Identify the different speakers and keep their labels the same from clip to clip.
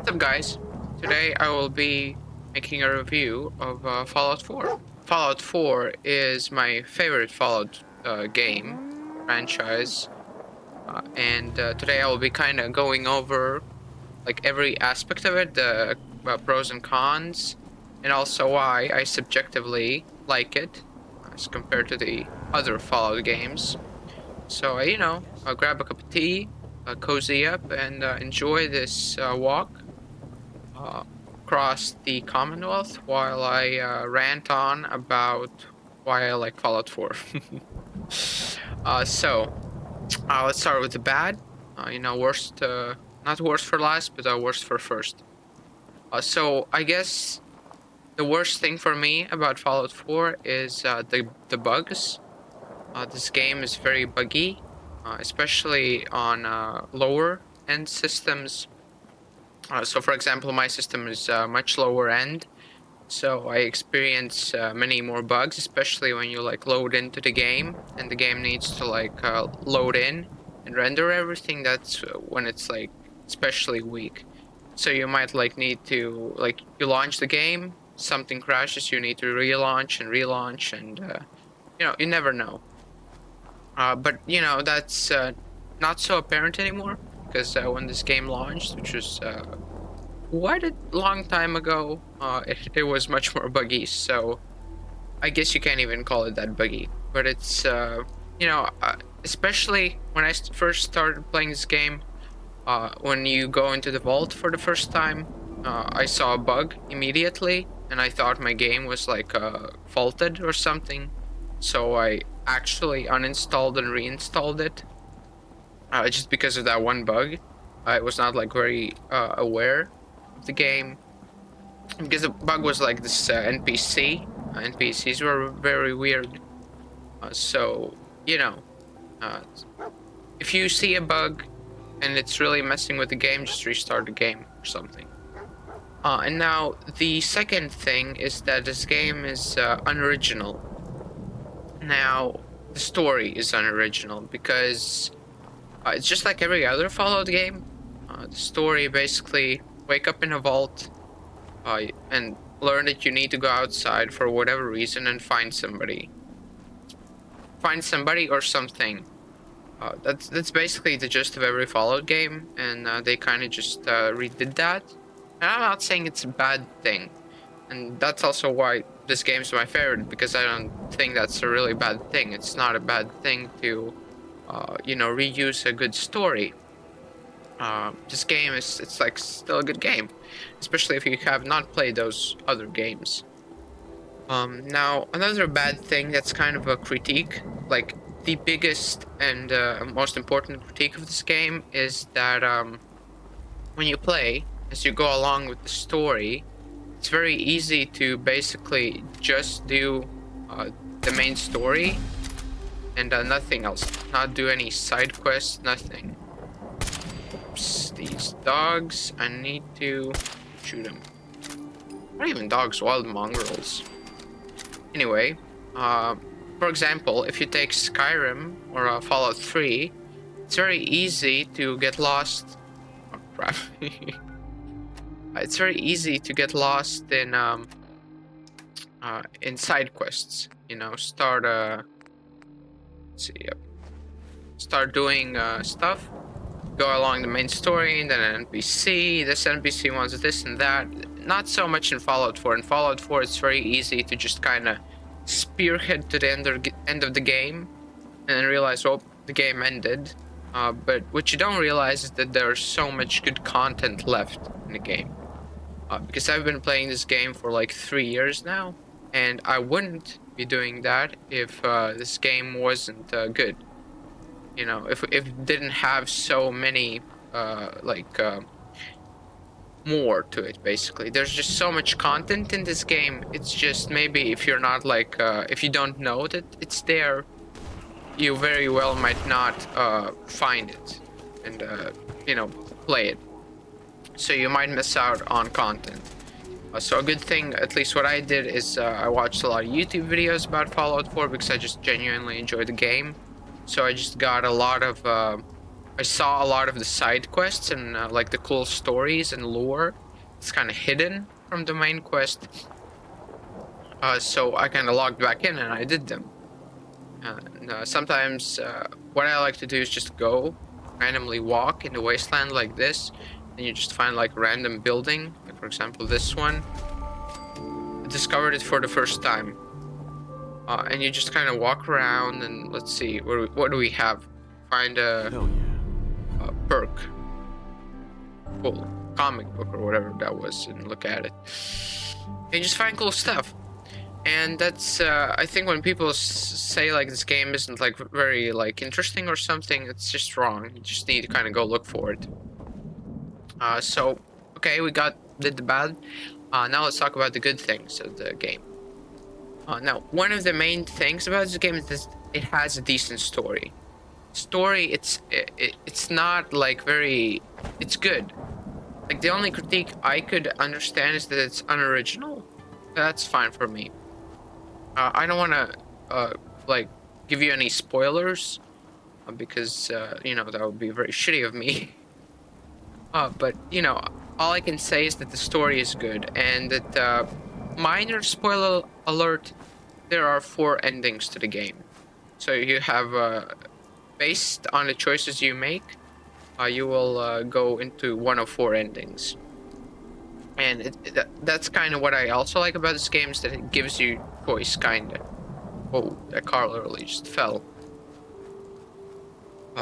Speaker 1: What's up, guys? Today I will be making a review of Fallout 4. Fallout 4 is my favorite Fallout game franchise, and today I will be kind of going over like every aspect of it, the pros and cons, and also why I subjectively like it as compared to the other Fallout games. So, grab a cup of tea, cozy up, and enjoy this walk uh, across the Commonwealth while I rant on about why I like Fallout 4. Let's start with the bad. Worst, not worst for last, but worst for first. So I guess the worst thing for me about Fallout 4 is the bugs. This game is very buggy, especially on lower end systems. So, for example, my system is much lower end, so I experience many more bugs, especially when you like load into the game and the game needs to like load in and render everything. That's when it's like especially weak. So you might like need to like you launch the game, something crashes, you need to relaunch, and you never know. But that's not so apparent anymore because when this game launched, which was quite a long time ago, it was much more buggy. So I guess you can't even call it that buggy. But it's especially when I first started playing this game, when you go into the vault for the first time, I saw a bug immediately, and I thought my game was like faulted or something. So I actually uninstalled and reinstalled it, just because of that one bug. I was not like very aware of the game because the bug was like this NPC. NPCs were very weird. So uh, if you see a bug and it's really messing with the game, just restart the game or something. And now the second thing is that this game is unoriginal. Now the story is unoriginal because it's just like every other Fallout game. The story basically wake up in a vault and learn that you need to go outside for whatever reason and find somebody. Find somebody or something. That's basically the gist of every Fallout game, and they kind of just redid that. And I'm not saying it's a bad thing, and that's also why this game's my favorite, because I don't think that's a really bad thing. It's not a bad thing to, reuse a good story. This game it's like still a good game, especially if you have not played those other games. Now another bad thing that's kind of a critique, like the biggest and most important critique of this game is that when you play, as you go along with the story, it's very easy to basically just do the main story and nothing else, not do any side quests, nothing. These dogs, I need to shoot them. Not even dogs, wild mongrels. Anyway, for example, if you take Skyrim or Fallout 3, it's very easy to get lost. Oh crap. It's very easy to get lost in side quests. Start let's see, yep. Start doing stuff, go along the main story, and then an NPC. This NPC wants this and that. Not so much in Fallout 4. In Fallout 4, it's very easy to just kind of spearhead to the end of the game, and then realize, oh, the game ended. But what you don't realize is that there's so much good content left in the game. Because I've been playing this game for like 3 years now, and I wouldn't be doing that if this game wasn't good. If it didn't have so many more to it. Basically, there's just so much content in this game. It's just maybe if you're not like if you don't know that it's there, you very well might not find it and play it, so you might miss out on content. So a good thing, at least what I did, is I watched a lot of YouTube videos about Fallout 4 because I just genuinely enjoy the game. So I just got a lot of I saw a lot of the side quests and like the cool stories and lore. It's kind of hidden from the main quest. So I kind of logged back in and I did them. Sometimes what I like to do is just go randomly walk in the wasteland like this, and you just find like a random building, like for example this one. I discovered it for the first time, and you just kind of walk around and let's see, what do we have? Find
Speaker 2: Hell yeah.
Speaker 1: a perk, cool comic book or whatever that was, and look at it. And you just find cool stuff. And that's I think when people say like this game isn't like very like interesting or something, it's just wrong. You just need to kind of go look for it. So okay, we did the bad. Now let's talk about the good things of the game. Now one of the main things about this game is that it has a decent story. Story, it's not like very, it's good. Like the only critique I could understand is that it's unoriginal. That's fine for me. I don't want to like give you any spoilers because you know that would be very shitty of me. But you know, all I can say is that the story is good and that minor spoiler alert, there are 4 endings to the game. So you have based on the choices you make, you will go into one of 4 endings. And that's kind of what I also like about this game, is that it gives you choice, kind of. Whoa, that car literally just fell.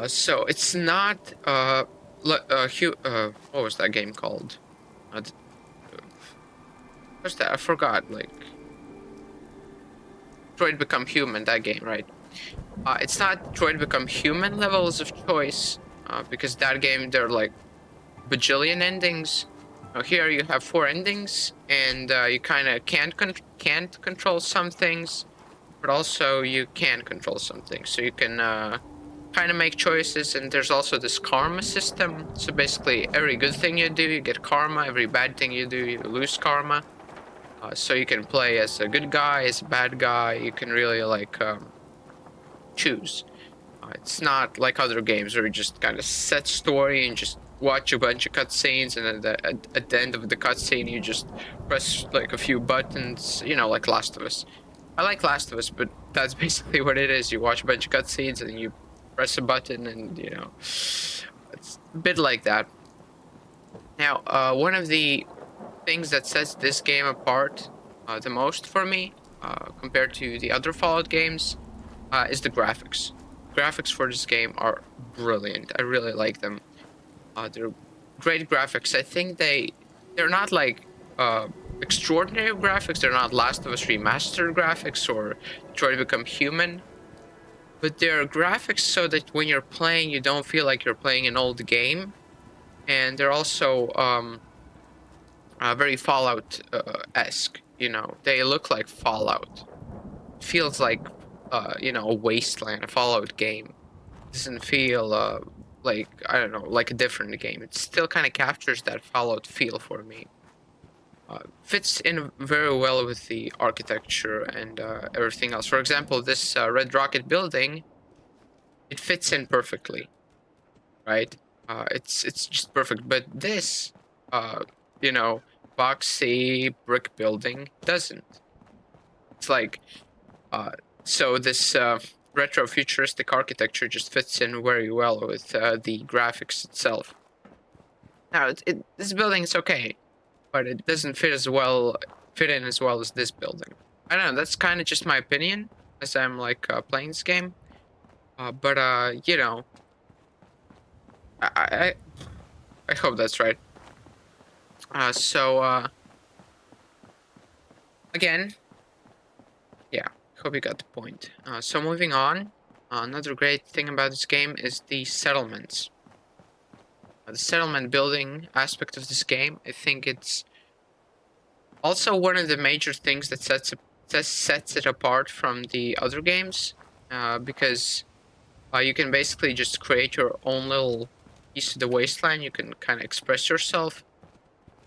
Speaker 1: So it's not what was that game called? What's that? I forgot. Like Detroit Become Human, that game, right? It's not Detroit Become Human levels of choice, because that game there are like bajillion endings. Here you have 4 endings, and you kind of can't control some things, but also you can control some things. So you can kind of make choices, and there's also this karma system. So basically, every good thing you do, you get karma. Every bad thing you do, you lose karma. So you can play as a good guy, as a bad guy. You can really like choose. It's not like other games where you just kind of set story and just watch a bunch of cutscenes, and at the end of the cutscene you just press like a few buttons, you know, like Last of Us. I like Last of Us, but that's basically what it is. You watch a bunch of cutscenes and you press a button, and you know, it's a bit like that. Now, one of the things that sets this game apart the most for me, compared to the other Fallout games, is the graphics. Graphics for this game are brilliant. I really like them. They're great graphics. I think they're not like extraordinary graphics. They're not Last of Us remastered graphics or Detroit Become Human, but they're graphics so that when you're playing, you don't feel like you're playing an old game. And they're also very Fallout esque. You know, they look like Fallout. It feels like you know, a wasteland, a Fallout game. It doesn't feel like, I don't know, like a different game. It still kind of captures that Fallout feel for me. Fits in very well with the architecture and everything else. For example, this Red Rocket building, it fits in perfectly, right? It's just perfect. But this, you know, boxy brick building doesn't. It's like, so this retro futuristic architecture just fits in very well with the graphics itself. Now, this building is okay, but it doesn't fit in as well as this building. I don't know. That's kind of just my opinion as I'm like playing this game. But you know, I, I I hope that's right. So again, yeah, hope you got the point. So moving on, another great thing about this game is the settlements. The settlement building aspect of this game, I think it's also one of the major things that sets it apart from the other games, because you can basically just create your own little piece of the wasteland. You can kind of express yourself.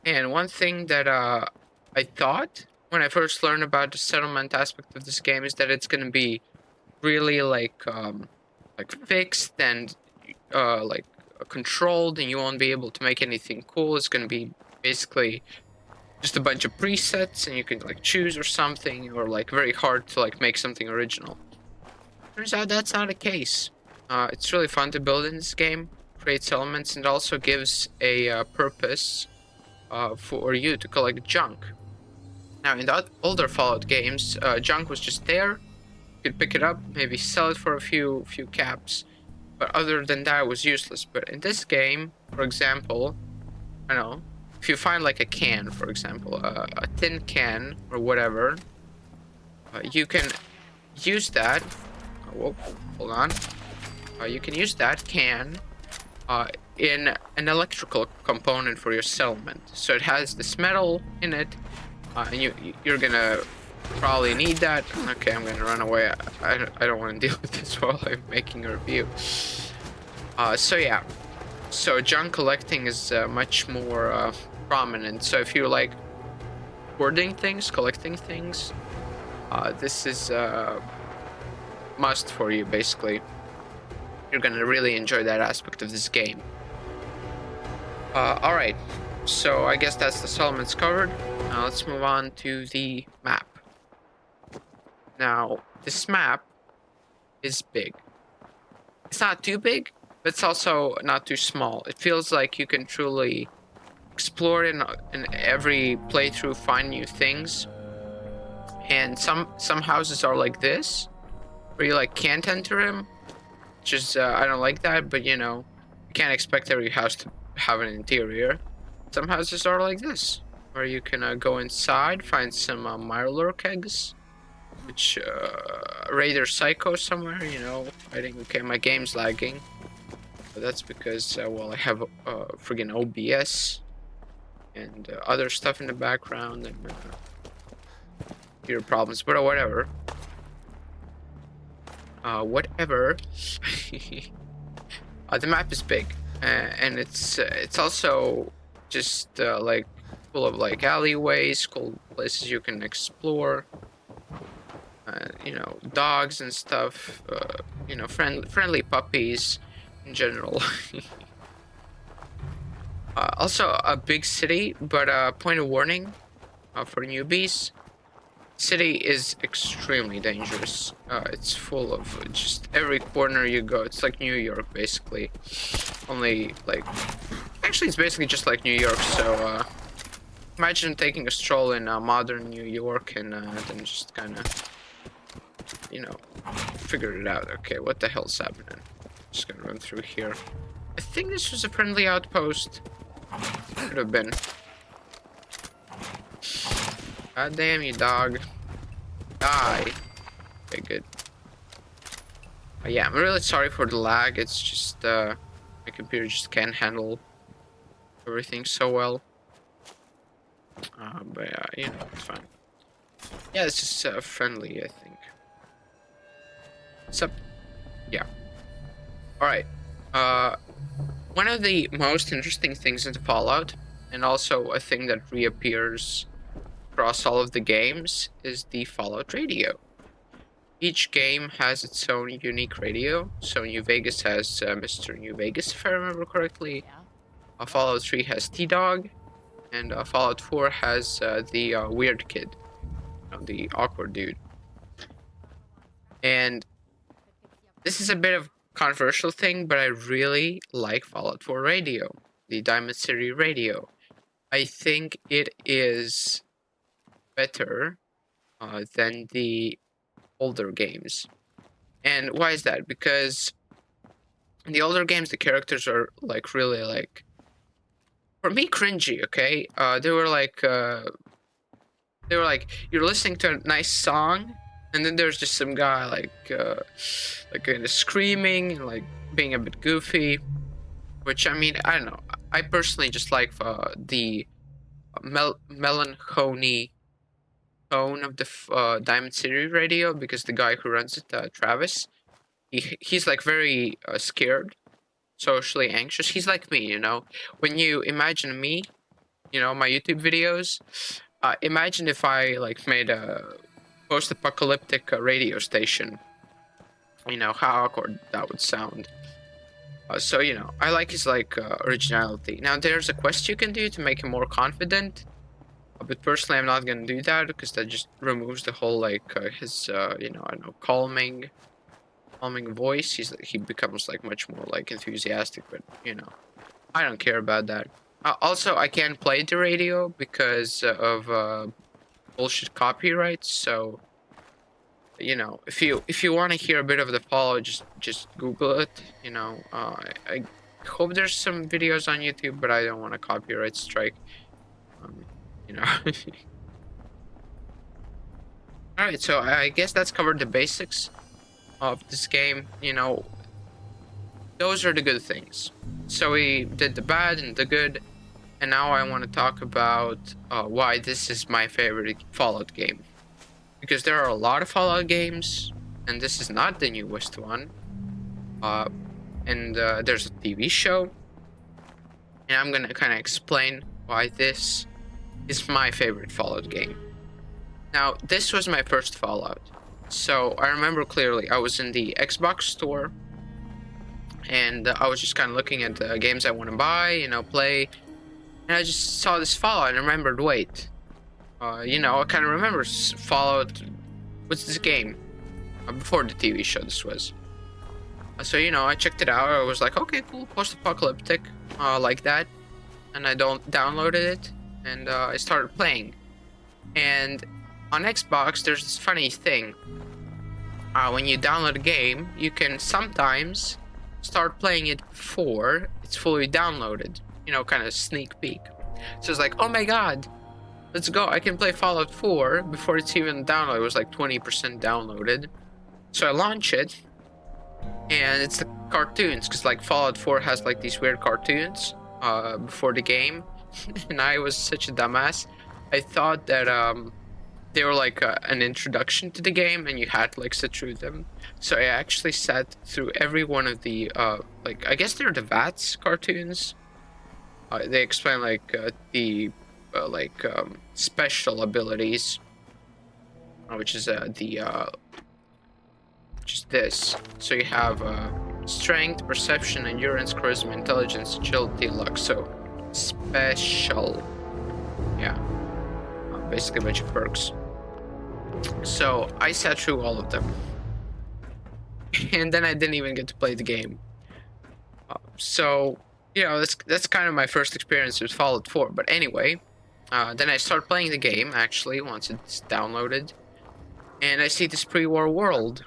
Speaker 1: And one thing that I thought when I first learned about the settlement aspect of this game is that it's gonna be really like fixed and like controlled, and you won't be able to make anything cool. It's gonna be basically just a bunch of presets, and you can like choose or something, or like very hard to like make something original. Turns out that's not the case. It's really fun to build in this game, creates elements, and also gives a purpose for you to collect junk. Now, in the older Fallout games, junk was just there. You could pick it up, maybe sell it for a few caps, but other than that, it was useless. But in this game, for example, I don't know, if you find like a can, for example, a tin can or whatever, you can use that. Whoa, hold on. You can use that can in an electrical component for your settlement. So it has this metal in it, and you're gonna probably need that. Okay, I'm gonna run away. I don't want to deal with this while I'm making a review. So yeah, so junk collecting is much more prominent. So if you like hoarding things, collecting things, this is must for you. Basically, you're gonna really enjoy that aspect of this game. All right, so I guess that's the settlements covered. Now let's move on to the map. Now this map is big. It's not too big, but it's also not too small. It feels like you can truly explore in every playthrough, find new things. And some houses are like this, where you like can't enter them. Which is I don't like that, but you know, you can't expect every house to have an interior. Some houses are like this, where you can go inside, find some Mirelurk eggs, which Raider Psycho somewhere, you know, fighting. Okay, my game's lagging, but that's because well, I have friggin' OBS and other stuff in the background and computer problems, but whatever. Whatever. The map is big, and it's also just like full of like alleyways, cool places you can explore. You know, dogs and stuff. You know, friendly puppies in general. Also a big city, but point of warning for newbies. City is extremely dangerous. It's full of just every corner you go. It's like New York, basically. Only like, actually, it's basically just like New York. So imagine taking a stroll in modern New York and then just kind of, you know, figure it out. Okay, what the hell's happening? Just gonna run through here. I think this was a friendly outpost. Could have been. God damn you, dog. Die. Okay, good. Yeah, I'm really sorry for the lag. It's just, my computer just can't handle everything so well. But you know, it's fine. Yeah, it's just friendly, I think. What's up? Yeah. Alright. One of the most interesting things in Fallout, and also a thing that reappears across all of the games, is the Fallout radio. Each game has its own unique radio. So New Vegas has Mr. New Vegas, if I remember correctly. Fallout 3 has T-Dog, and Fallout 4 has the weird kid, you know, the awkward dude. And this is a bit of controversial thing, but I really like Fallout 4 radio, the Diamond City radio. I think it is better than the older games. And why is that? Because in the older games, the characters are like really like, for me, cringy. Okay, they were like you're listening to a nice song, and then there's just some guy like kind of screaming and like being a bit goofy. Which, I mean, I don't know. I personally just like the melancholy tone of the Diamond City radio, because the guy who runs it, Travis, he's like very scared, socially anxious. He's like me, you know. When you imagine me, you know, my YouTube videos, imagine if I like made a post-apocalyptic radio station. You know how awkward that would sound. So I like his like originality. Now there's a quest you can do to make him more confident, but personally I'm not gonna do that because that just removes the whole like his I don't know, calming voice. He becomes like much more like enthusiastic, but I don't care about that. Also, I can't play the radio because of bullshit copyrights. So if you want to hear a bit of the follow, just Google it. I hope there's some videos on YouTube, but I don't want a copyright strike. Um, you know. All right, so I guess that's covered the basics of this game. Those are the good things. So we did the bad and the good, and now I want to talk about why this is my favorite Fallout game. Because there are a lot of Fallout games, and this is not the newest one. And there's a TV show, and I'm gonna kind of explain why this is my favorite Fallout game. Now, this was my first Fallout, so I remember clearly. I was in the Xbox store, and I was just kind of looking at the games I want to buy, play, and I just saw this Fallout and remembered, wait. I kind of remember Fallout. What's this game? Before the TV show, this was. So I checked it out. I was like, okay, cool, post-apocalyptic, like that, and I downloaded it, and I started playing. And on Xbox, there's this funny thing. When you download a game, you can sometimes start playing it before it's fully downloaded. Kind of sneak peek. So it's like, oh my god. Let's go. I can play Fallout 4 before it's even downloaded. It was like 20% downloaded. So I launch it, and it's the cartoons, because like Fallout 4 has like these weird cartoons before the game. And I was such a dumbass. I thought that they were like an introduction to the game, and you had to like sit through them. So I actually sat through every one of the I guess they're the VATS cartoons. They explain like the special abilities, which is this. So you have strength, perception, endurance, charisma, intelligence, agility, luck. So special, yeah, basically a bunch of perks. So I sat through all of them, and then I didn't even get to play the game. So that's kind of my first experience with Fallout 4. But anyway. Then I start playing the game, actually, once it's downloaded. And I see this pre-war world.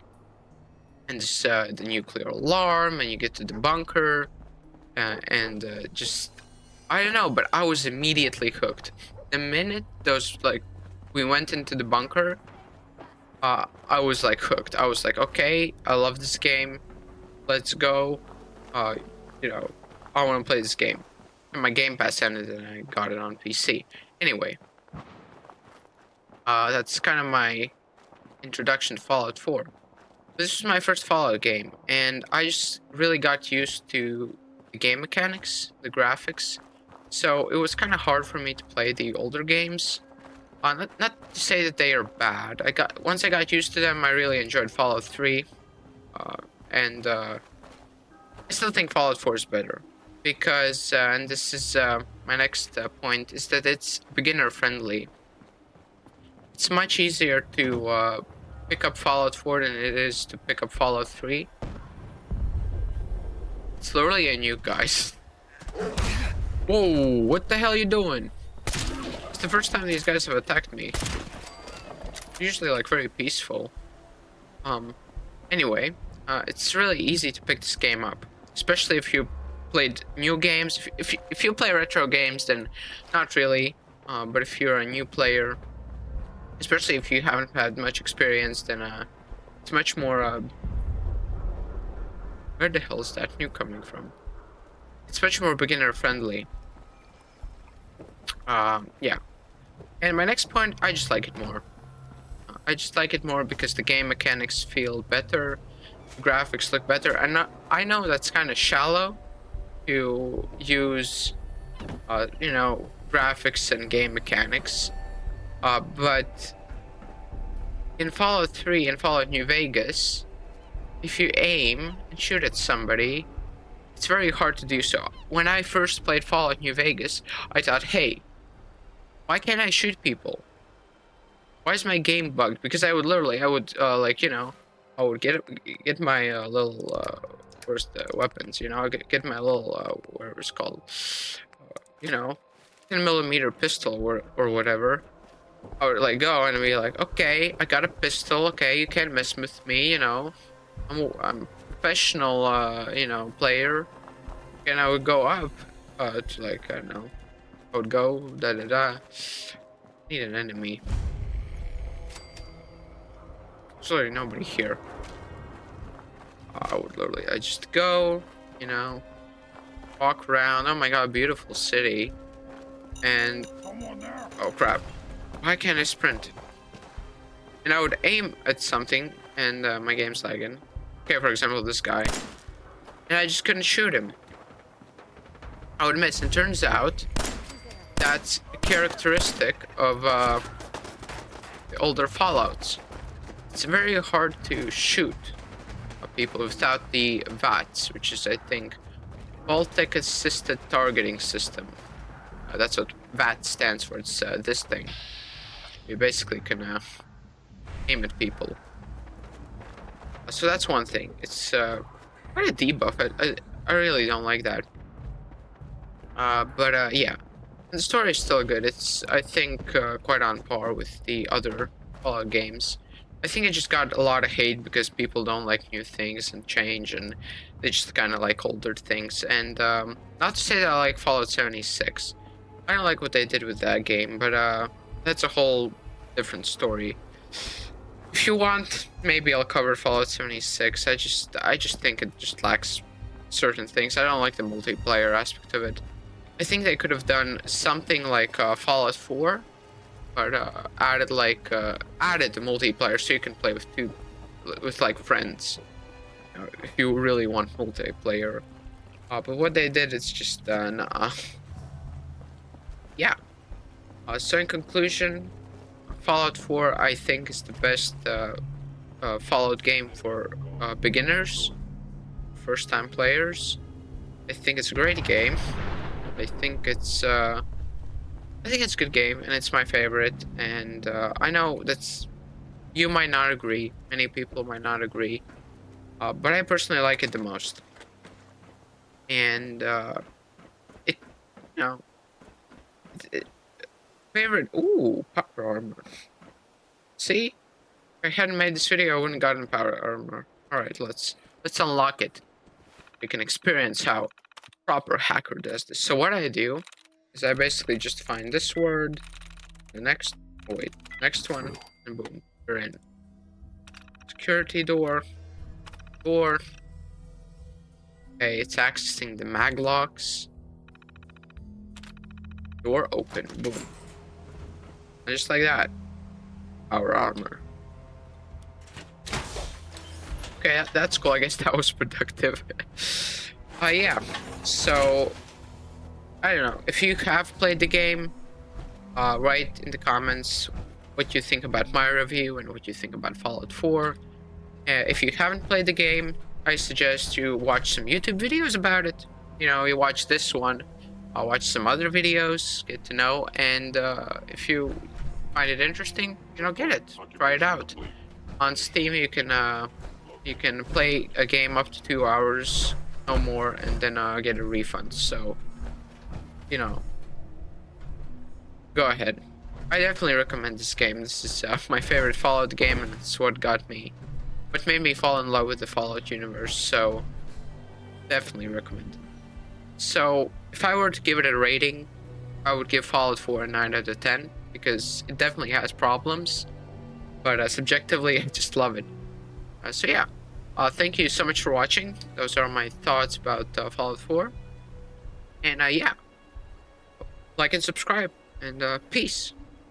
Speaker 1: And this, the nuclear alarm, and you get to the bunker. Just... I don't know, but I was immediately hooked. The minute we went into the bunker, I was, hooked. I was like, okay, I love this game. Let's go. I want to play this game. And my Game Pass ended, and I got it on PC. Anyway, that's kind of my introduction to Fallout 4. This was my first Fallout game, and I just really got used to the game mechanics, the graphics. So it was kind of hard for me to play the older games. Not to say that they are bad. Once I got used to them, I really enjoyed Fallout 3, and I still think Fallout 4 is better. Because, and this is my next point, is that it's beginner friendly. It's much easier to pick up Fallout 4 than it is to pick up Fallout 3. It's literally a nuke, guys. Whoa, what the hell are you doing? It's the first time these guys have attacked me. Usually very peaceful. Anyway, it's really easy to pick this game up. Especially if you played new games. If you play retro games, then not really. But if you're a new player, especially if you haven't had much experience, then it's much more. Where the hell is that new coming from? It's much more beginner friendly. Yeah. And my next point, I just like it more. I just like it more because the game mechanics feel better, the graphics look better, and I know that's kind of shallow. To use, graphics and game mechanics, but in Fallout 3 and Fallout New Vegas, if you aim and shoot at somebody, it's very hard to do so. When I first played Fallout New Vegas, I thought, hey, why can't I shoot people? Why is my game bugged? Because I would like, you know, I would get my little first weapons, you know, get my little whatever it's called, you know, 10mm pistol or whatever. I would like go and be like, okay, I got a pistol. Okay, you can't mess with me, you know. I'm a professional, you know, player. And I would go up to like, I don't know, I would go da da da. Need an enemy. There's literally nobody here. I would literally, I just go, you know, walk around. Oh my god, beautiful city. And oh crap, why can't I sprint? And I would aim at something, and my game's lagging. Okay, for example, this guy, and I just couldn't shoot him. I would miss, and turns out that's a characteristic of the older Fallouts. It's very hard to shoot people without the VATS, which is, I think, Vault-Tec Assisted Targeting System. That's what VAT stands for. It's this thing. You basically can aim at people. So that's one thing. It's quite a debuff. I really don't like that. But yeah, and the story is still good. It's, I think, quite on par with the other Fallout games. I think it just got a lot of hate because people don't like new things and change, and they just kind of like older things. And not to say that I like Fallout 76. I don't like what they did with that game, but that's a whole different story. If you want, maybe I'll cover Fallout 76. I just think it just lacks certain things. I don't like the multiplayer aspect of it. I think they could have done something like Fallout 4, but added the multiplayer so you can play with like friends, you know, if you really want multiplayer. But what they did is just nah. Yeah. So in conclusion, Fallout 4 I think is the best Fallout game for beginners, first-time players. I think it's a great game. I think it's a good game, and it's my favorite. And I know you might not agree. Many people might not agree, but I personally like it the most. And it, you know, favorite. Ooh, power armor. See, if I hadn't made this video, I wouldn't gotten power armor. All right, let's unlock it. We can experience how a proper hacker does this. So what I do is I basically just find this word, the next one, and boom, we're in. Security door. Okay, it's accessing the maglocks. Door open, boom. And just like that. Our armor. Okay, that's cool. I guess that was productive. Yeah. So, I don't know. If you have played the game, write in the comments what you think about my review and what you think about Fallout 4. If you haven't played the game, I suggest you watch some YouTube videos about it. You know, you watch this one. I'll watch some other videos, get to know, and if you find it interesting, you know, get it, try it out. On Steam, you can play a game up to 2 hours, no more, and then get a refund. So, you know, go ahead. I definitely recommend this game. This is my favorite Fallout game, and it's what made me fall in love with the Fallout universe. So, definitely recommend it. So, if I were to give it a rating, I would give Fallout 4 a 9 out of 10, because it definitely has problems, but subjectively, I just love it. So yeah, thank you so much for watching. Those are my thoughts about Fallout 4. And yeah, like and subscribe, and peace.